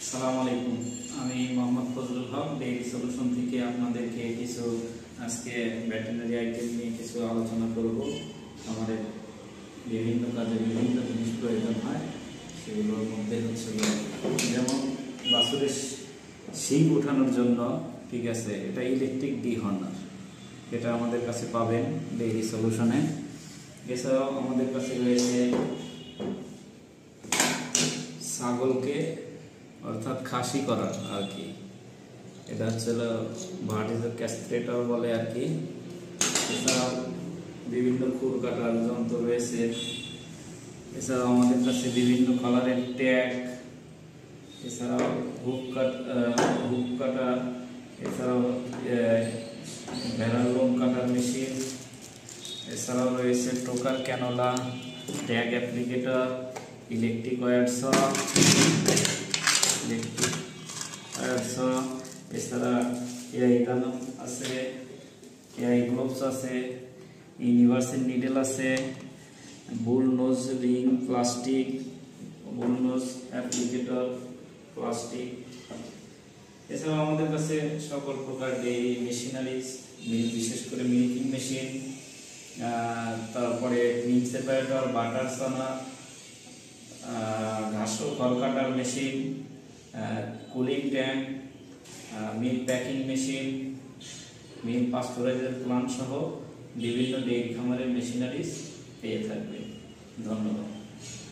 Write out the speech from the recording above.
আসসালামু আলাইকুম। আমি মোহাম্মদ ফজলুল হক ডেইরি সলিউশন থেকে আপনাদেরকে কিছু আজকে ভেটেরিনারি আইটেম নিয়ে কিছু আলোচনা করব। আমাদের বিভিন্ন কাজে বিভিন্ন জিনিস প্রয়োজন হয়, সেগুলোর মধ্যে হচ্ছে যেমন বাছুরের শিং ওঠানোর জন্য, ঠিক আছে, এটা ইলেকট্রিক ডিহর্নার, এটা আমাদের কাছে পাবেন ডেইরি সলিউশনে। এছাড়াও আমাদের কাছে রয়েছে ছাগলকে অর্থাৎ খাসি করা আর কি, এটা হচ্ছে ভার্টিকাল ক্যাস্ট্রেটর বলে আর কি। এছাড়াও বিভিন্ন খুর কাটার যন্ত্র রয়েছে। এছাড়াও আমাদের কাছে বিভিন্ন কালারের ট্যাগ, এছাড়াও হুক কাটা, এছাড়াও ভেড়ার লোম কাটার মেশিন, এছাড়াও রয়েছে টোকার cannula, tag applicator, electric wire saw, এছাড়া এআই গান আছে, এআই গ্লোভস আছে, ইউনিভার্সাল নিডেল আছে, bull nose ring plastic, bull nose applicator plastic. এছাড়াও আমাদের কাছে সকল প্রকার ডেইরি মেশিনারিজ, বিশেষ করে মিল্কিং মেশিন, তারপরে মিল্ক সেপারেটর, বাটার সানা, ঘাস খড় cutter machine, cooling tank, milk packing machine, milk pasteurizer plant সহ বিভিন্ন ডেইরি খামারের মেশিনারিজ পেয়ে থাকবে। ধন্যবাদ।